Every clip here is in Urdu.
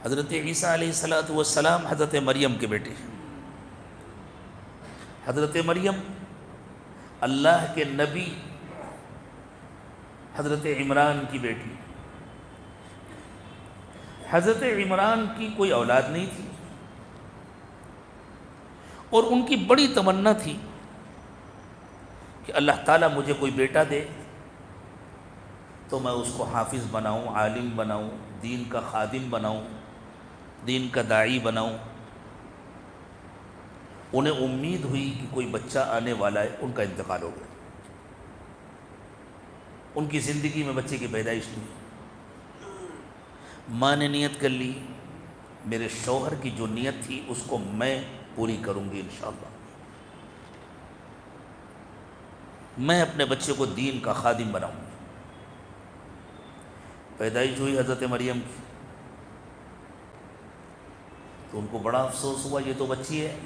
حضرت عیسیٰ علیہ السلام حضرت مریم کے بیٹے ہیں۔ حضرت مریم اللہ کے نبی حضرت عمران کی بیٹی۔ حضرت عمران کی کوئی اولاد نہیں تھی اور ان کی بڑی تمنا تھی کہ اللہ تعالیٰ مجھے کوئی بیٹا دے تو میں اس کو حافظ بناؤں، عالم بناؤں، دین کا خادم بناؤں، دین کا داعی بناؤں۔ انہیں امید ہوئی کہ کوئی بچہ آنے والا ہے، ان کا انتقال ہو گیا۔ ان کی زندگی میں بچے کی پیدائش نہیں۔ ماں نے نیت کر لی میرے شوہر کی جو نیت تھی اس کو میں پوری کروں گی انشاءاللہ، میں اپنے بچے کو دین کا خادم بناؤں گی۔ پیدائش ہوئی حضرت مریم کی تو ان کو بڑا افسوس ہوا، یہ تو بچی ہے،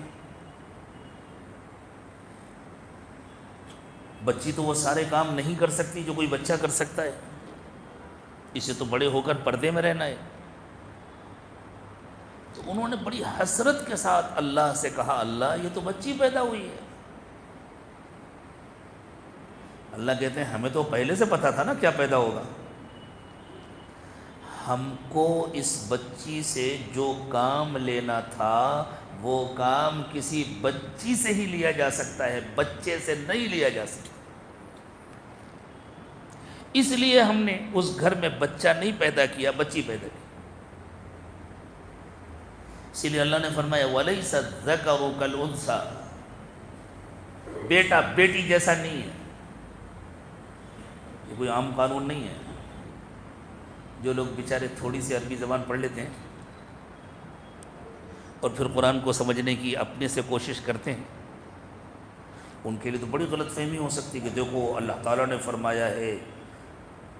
بچی تو وہ سارے کام نہیں کر سکتی جو کوئی بچہ کر سکتا ہے، اسے تو بڑے ہو کر پردے میں رہنا ہے۔ تو انہوں نے بڑی حسرت کے ساتھ اللہ سے کہا، اللہ یہ تو بچی پیدا ہوئی ہے۔ اللہ کہتے ہیں ہمیں تو پہلے سے پتا تھا نا کیا پیدا ہوگا، ہم کو اس بچی سے جو کام لینا تھا وہ کام کسی بچی سے ہی لیا جا سکتا ہے، بچے سے نہیں لیا جا سکتا۔ اس لیے ہم نے اس گھر میں بچہ نہیں پیدا کیا، بچی پیدا کی۔ اسی لیے اللہ نے فرمایا وَلَيْسَ الذَّكَرُ كَالْأُنثَىٰ، بیٹا بیٹی جیسا نہیں ہے۔ یہ کوئی عام قانون نہیں ہے۔ جو لوگ بیچارے تھوڑی سی عربی زبان پڑھ لیتے ہیں اور پھر قرآن کو سمجھنے کی اپنے سے کوشش کرتے ہیں، ان کے لیے تو بڑی غلط فہمی ہو سکتی کہ دیکھو اللہ تعالیٰ نے فرمایا ہے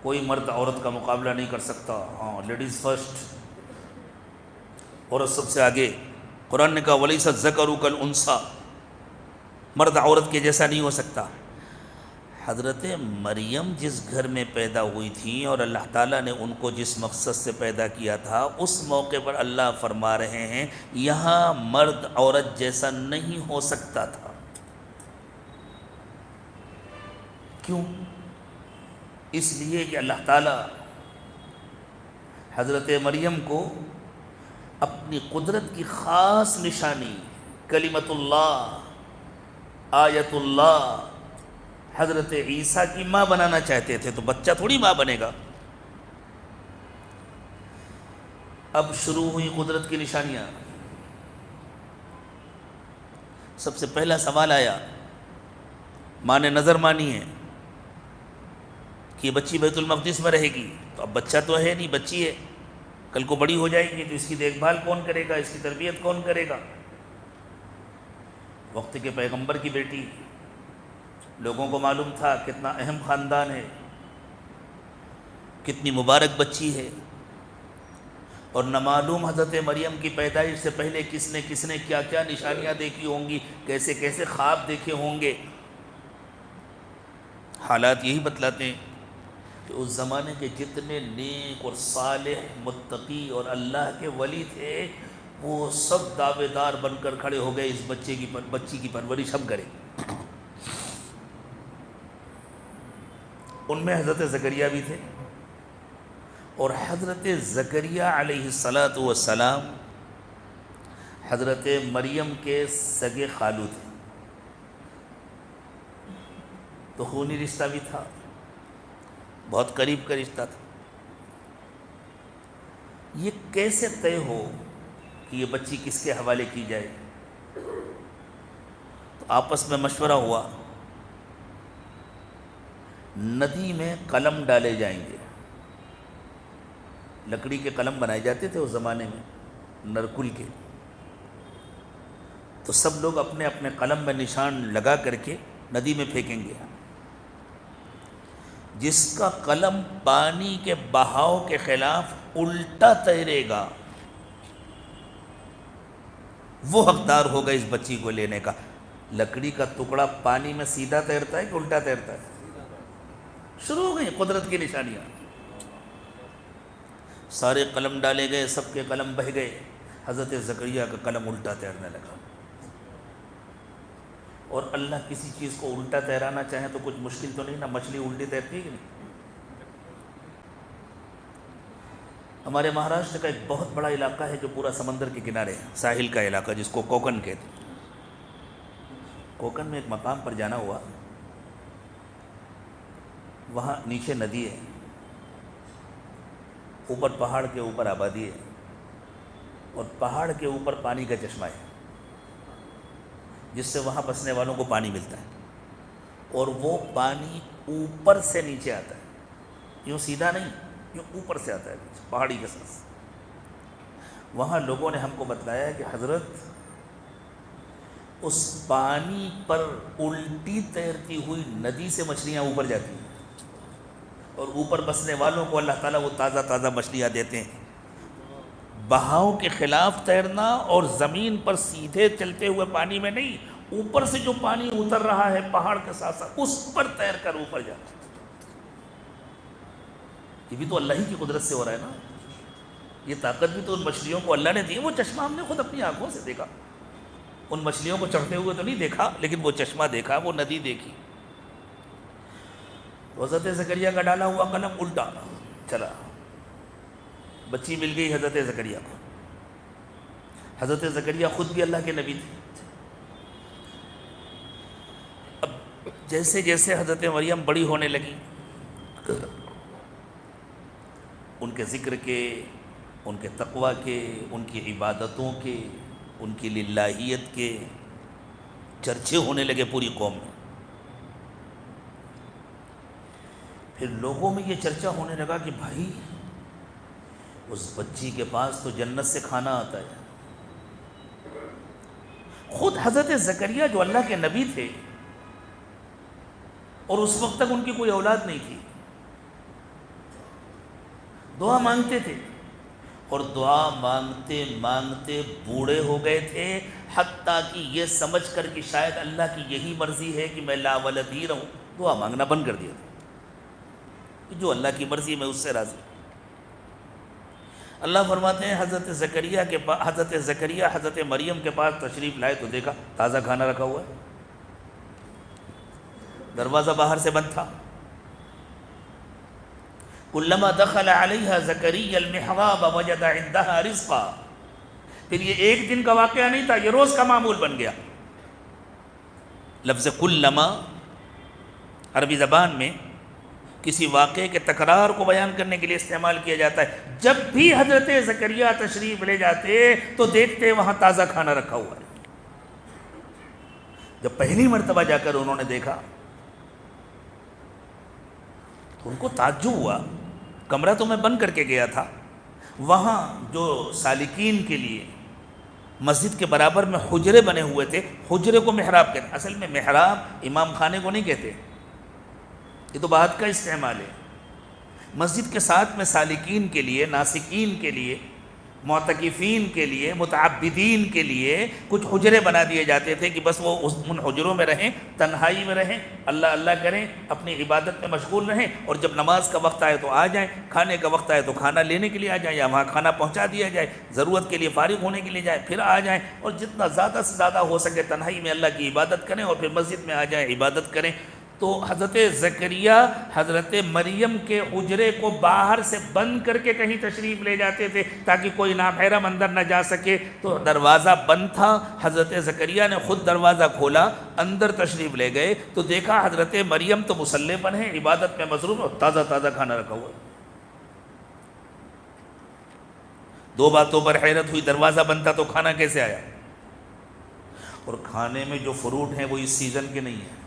کوئی مرد عورت کا مقابلہ نہیں کر سکتا، ہاں لیڈیز فرسٹ، عورت سب سے آگے۔ قرآن نے کہا وَلَيْسَ الذَّكَرُ كَالْأُنثَىٰ، مرد عورت کے جیسا نہیں ہو سکتا۔ حضرت مریم جس گھر میں پیدا ہوئی تھیں اور اللہ تعالیٰ نے ان کو جس مقصد سے پیدا کیا تھا، اس موقع پر اللہ فرما رہے ہیں یہاں مرد عورت جیسا نہیں ہو سکتا تھا۔ کیوں؟ اس لیے کہ اللہ تعالیٰ حضرت مریم کو اپنی قدرت کی خاص نشانی کلمت اللہ، آیت اللہ، حضرت عیسیٰ کی ماں بنانا چاہتے تھے، تو بچہ تھوڑی ماں بنے گا۔ اب شروع ہوئی قدرت کی نشانیاں۔ سب سے پہلا سوال آیا، ماں نے نظر مانی ہے کہ یہ بچی بیت المقدس میں رہے گی، تو اب بچہ تو ہے نہیں، بچی ہے، کل کو بڑی ہو جائے گی تو اس کی دیکھ بھال کون کرے گا، اس کی تربیت کون کرے گا؟ وقت کے پیغمبر کی بیٹی، لوگوں کو معلوم تھا کتنا اہم خاندان ہے، کتنی مبارک بچی ہے، اور نہ معلوم حضرت مریم کی پیدائش سے پہلے کس نے کیا کیا نشانیاں دیکھی ہوں گی، کیسے کیسے خواب دیکھے ہوں گے۔ حالات یہی بتلاتے ہیں کہ اس زمانے کے جتنے نیک اور صالح متقی اور اللہ کے ولی تھے وہ سب دعوے دار بن کر کھڑے ہو گئے اس بچی کی پرورش ہم کریں۔ ان میں حضرت زکریا بھی تھے، اور حضرت زکریا علیہ السلام حضرت مریم کے سگے خالو تھے، تو خونی رشتہ بھی تھا، بہت قریب کا رشتہ تھا۔ یہ کیسے طے ہو کہ یہ بچی کس کے حوالے کی جائے؟ تو آپس میں مشورہ ہوا، ندی میں قلم ڈالے جائیں گے۔ لکڑی کے قلم بنائے جاتے تھے اس زمانے میں، نرکل کے، تو سب لوگ اپنے اپنے قلم میں نشان لگا کر کے ندی میں پھینکیں گے۔ جس کا قلم پانی کے بہاؤ کے خلاف الٹا تیرے گا وہ حقدار ہوگا اس بچی کو لینے کا۔ لکڑی کا ٹکڑا پانی میں سیدھا تیرتا ہے کہ الٹا تیرتا ہے؟ شروع ہو گئی قدرت کی نشانیاں۔ سارے قلم ڈالے گئے، سب کے قلم بہہ گئے، حضرت زکریا کا قلم الٹا تیرنے لگا۔ اور اللہ کسی چیز کو الٹا تیرانا چاہے تو کچھ مشکل تو نہیں نا، مچھلی الٹی تیرتی ہے کہ نہیں؟ ہمارے مہاراشٹر کا ایک بہت بڑا علاقہ ہے جو پورا سمندر کے کنارے ہے، ساحل کا علاقہ جس کو کوکن کہتے ہیں۔ کوکن میں ایک مقام پر جانا ہوا، وہاں نیچے ندی ہے، اوپر پہاڑ کے اوپر آبادی ہے، اور پہاڑ کے اوپر پانی کا چشمہ ہے جس سے وہاں بسنے والوں کو پانی ملتا ہے، اور وہ پانی اوپر سے نیچے آتا ہے، یوں سیدھا نہیں، یوں اوپر سے آتا ہے پہاڑی کے ساتھ۔ وہاں لوگوں نے ہم کو بتلایا ہے کہ حضرت اس پانی پر الٹی تیرتی ہوئی ندی سے مچھلیاں اوپر جاتی ہیں، اور اوپر بسنے والوں کو اللہ تعالیٰ وہ تازہ تازہ مچھلیاں دیتے ہیں۔ بہاؤ کے خلاف تیرنا اور زمین پر سیدھے چلتے ہوئے پانی میں نہیں، اوپر سے جو پانی اتر رہا ہے پہاڑ کے ساتھ ساتھ اس پر تیر کر اوپر جانا، یہ بھی تو اللہ ہی کی قدرت سے ہو رہا ہے نا۔ یہ طاقت بھی تو ان مچھلیوں کو اللہ نے دی، وہ چشمہ ہم نے خود اپنی آنکھوں سے دیکھا، ان مچھلیوں کو چڑھتے ہوئے تو نہیں دیکھا، لیکن وہ چشمہ دیکھا، وہ ندی دیکھی۔ حضرت زکریا کا ڈالا ہوا قلم الٹا چلا، بچی مل گئی حضرت زکریا کو۔ حضرت زکریا خود بھی اللہ کے نبی تھے۔ اب جیسے جیسے حضرت مریم بڑی ہونے لگی، ان کے ذکر کے، ان کے تقوی کے، ان کی عبادتوں کے، ان کی للہیت کے چرچے ہونے لگے پوری قوم میں۔ پھر لوگوں میں یہ چرچا ہونے لگا کہ بھائی اس بچی کے پاس تو جنت سے کھانا آتا ہے۔ خود حضرت زکریا جو اللہ کے نبی تھے اور اس وقت تک ان کی کوئی اولاد نہیں تھی، دعا مانگتے تھے، اور دعا مانگتے مانگتے بوڑھے ہو گئے تھے، حتیٰ کہ یہ سمجھ کر کہ شاید اللہ کی یہی مرضی ہے کہ میں لا ولدی رہوں، دعا مانگنا بند کر دیا تھا کہ جو اللہ کی مرضی میں اس سے راضی۔ اللہ فرماتے ہیں حضرت زکریا حضرت مریم کے پاس تشریف لائے تو دیکھا تازہ کھانا رکھا ہوا ہے، دروازہ باہر سے بند تھا۔ کلما دخل علیہا زکریا المحراب وجد عندها رزقا، پھر یہ ایک دن کا واقعہ نہیں تھا، یہ روز کا معمول بن گیا۔ لفظ کلما عربی زبان میں کسی واقعے کے تکرار کو بیان کرنے کے لیے استعمال کیا جاتا ہے۔ جب بھی حضرت زکریا تشریف لے جاتے تو دیکھتے وہاں تازہ کھانا رکھا ہوا ہے۔ جب پہلی مرتبہ جا کر انہوں نے دیکھا تو ان کو تعجب ہوا، کمرہ تو میں بند کر کے گیا تھا، وہاں جو سالکین کے لیے مسجد کے برابر میں حجرے بنے ہوئے تھے، حجرے کو محراب کہتے ہیں۔ اصل میں محراب امام خانے کو نہیں کہتے، یہ تو بات کا استعمال ہے۔ مسجد کے ساتھ میں سالکین کے لیے، ناسکین کے لیے، معتکفین کے لیے، متعبدین کے لیے کچھ حجرے بنا دیے جاتے تھے کہ بس وہ ان حجروں میں رہیں، تنہائی میں رہیں، اللہ اللہ کریں، اپنی عبادت میں مشغول رہیں، اور جب نماز کا وقت آئے تو آ جائیں، کھانے کا وقت آئے تو کھانا لینے کے لیے آ جائیں، یا وہاں کھانا پہنچا دیا جائے، ضرورت کے لیے فارغ ہونے کے لیے جائیں، پھر آ جائیں، اور جتنا زیادہ سے زیادہ ہو سکے تنہائی میں اللہ کی عبادت کریں، اور پھر مسجد میں آ جائیں عبادت کریں۔ تو حضرت زکریا حضرت مریم کے حجرے کو باہر سے بند کر کے کہیں تشریف لے جاتے تھے تاکہ کوئی نامحرم اندر نہ جا سکے۔ تو دروازہ بند تھا، حضرت زکریا نے خود دروازہ کھولا، اندر تشریف لے گئے تو دیکھا حضرت مریم تو مصلی پر ہیں، عبادت میں مصروف، اور تازہ تازہ کھانا رکھا ہوا۔ دو باتوں پر حیرت ہوئی، دروازہ بند تھا تو کھانا کیسے آیا؟ اور کھانے میں جو فروٹ ہیں وہ اس سیزن کے نہیں ہیں،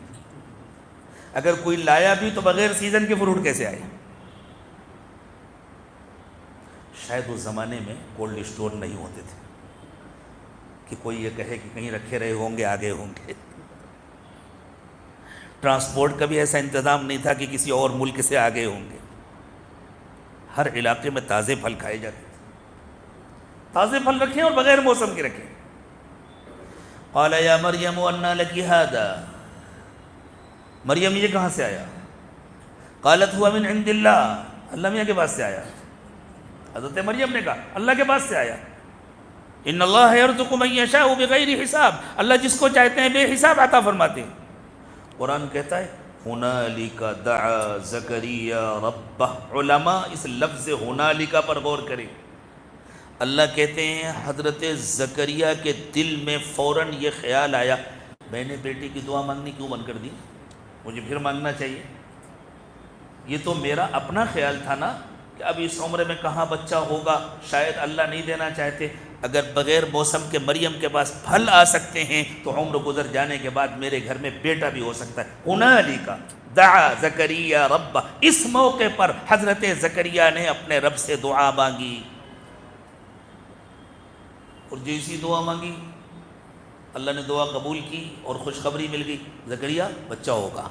اگر کوئی لایا بھی تو بغیر سیزن کے فروٹ کیسے آئے؟ شاید اس زمانے میں کولڈ اسٹور نہیں ہوتے تھے کہ کوئی یہ کہے کہ کہیں رکھے رہے ہوں گے آگے ہوں گے، ٹرانسپورٹ کا بھی ایسا انتظام نہیں تھا کہ کسی اور ملک سے آگے ہوں گے۔ ہر علاقے میں تازے پھل کھائے جاتے تھے، تازے پھل رکھیں اور بغیر موسم کے رکھیں۔ قال یا مریم انا لک ھذا، مریم یہ کہاں سے آیا؟ قالت ہوا من عند اللہ، اللہ میاں کے پاس سے آیا۔ حضرت مریم نے کہا اللہ کے پاس سے آیا، ان اللہ یرزق من یشاء بغیر حساب، اللہ جس کو چاہتے ہیں بے حساب عطا فرماتے ہیں۔ قرآن کہتا ہے ہنالک دعا زکریا ربہ، علماء اس لفظ ہنالک پر غور کریں۔ اللہ کہتے ہیں حضرت زکریا کے دل میں فوراً یہ خیال آیا میں نے بیٹی کی دعا مانگنی کیوں بند کر دی، مجھے پھر مانگنا چاہیے، یہ تو میرا اپنا خیال تھا نا کہ اب اس عمر میں کہاں بچہ ہوگا، شاید اللہ نہیں دینا چاہتے، اگر بغیر موسم کے مریم کے پاس پھل آ سکتے ہیں تو عمر گزر جانے کے بعد میرے گھر میں بیٹا بھی ہو سکتا ہے۔ ہنالک دعا زکریا رب، اس موقع پر حضرت زکریا نے اپنے رب سے دعا مانگی، اور جیسی دعا مانگی اللہ نے دعا قبول کی اور خوشخبری مل گئی، زکریا بچہ ہوگا،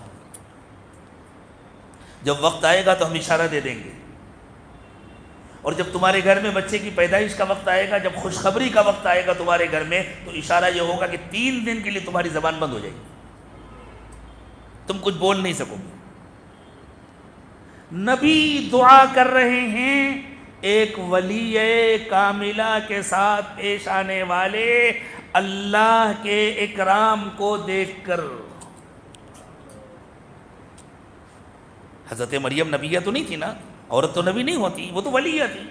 جب وقت آئے گا تو ہم اشارہ دے دیں گے، اور جب تمہارے گھر میں بچے کی پیدائش کا وقت آئے گا، جب خوشخبری کا وقت آئے گا تمہارے گھر میں، تو اشارہ یہ ہوگا کہ 3 دن کے لیے تمہاری زبان بند ہو جائے گی، تم کچھ بول نہیں سکو گے۔ نبی دعا کر رہے ہیں ایک ولی کاملہ کے ساتھ پیش آنے والے اللہ کے اکرام کو دیکھ کر۔ حضرت مریم نبیہ تو نہیں تھی نا، عورت تو نبی نہیں ہوتی، وہ تو ولیہ تھی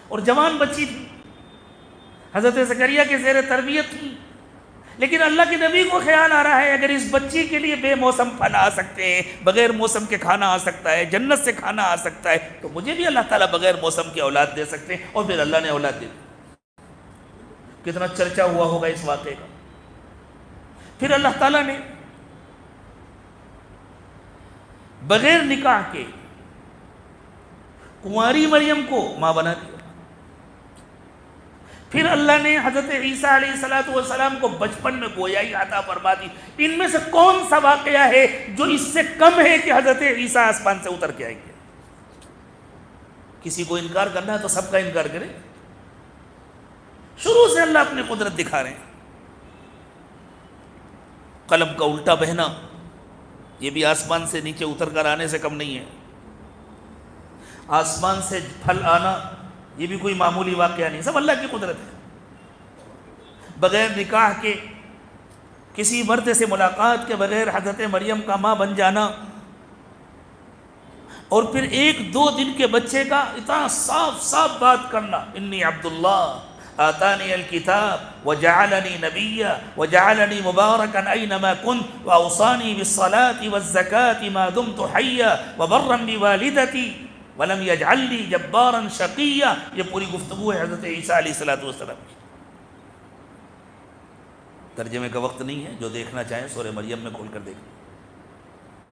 اور جوان بچی تھی، حضرت زکریا کے زیر تربیت تھی، لیکن اللہ کے نبی کو خیال آ رہا ہے اگر اس بچی کے لیے بے موسم پھل آ سکتے ہیں، بغیر موسم کے کھانا آ سکتا ہے، جنت سے کھانا آ سکتا ہے، تو مجھے بھی اللہ تعالیٰ بغیر موسم کی اولاد دے سکتے ہیں، اور پھر اللہ نے اولاد دے دی۔ کتنا چرچا ہوا ہوگا اس واقعے کا۔ پھر اللہ تعالیٰ نے بغیر نکاح کے کنواری مریم کو ماں بنا دیا۔ پھر اللہ نے حضرت عیسیٰ علیہ السلام کو بچپن میں گویائی عطا فرما دی۔ ان میں سے کون سا واقعہ ہے جو اس سے کم ہے کہ حضرت عیسیٰ آسمان سے اتر کے آئیں گے؟ کسی کو انکار کرنا ہے تو سب کا انکار کرے۔ شروع سے اللہ اپنی قدرت دکھا رہے ہیں۔ قلم کا الٹا بہنا یہ بھی آسمان سے نیچے اتر کر آنے سے کم نہیں ہے۔ آسمان سے پھل آنا یہ بھی کوئی معمولی واقعہ نہیں، سب اللہ کی قدرت ہے۔ بغیر نکاح کے کسی مرد سے ملاقات کے بغیر حضرت مریم کا ماں بن جانا، اور پھر 1-2 دن کے بچے کا اتنا صاف صاف بات کرنا، انی عبداللہ آتانی الکتاب وجعلنی نبیا وجعلنی مبارکا اینما کنت واوصانی بالصلاة والزکاة ما دمت حیا وبرا بوالدتی وَلَمْ يَجْعَلْنِي جَبَّارًا شَقِيًّا۔ یہ پوری گفتگو ہے حضرت عیسیٰ علیہ السلام کی۔ ترجمے کا وقت نہیں ہے، جو دیکھنا چاہیں سورہ مریم میں کھول کر دیکھیں۔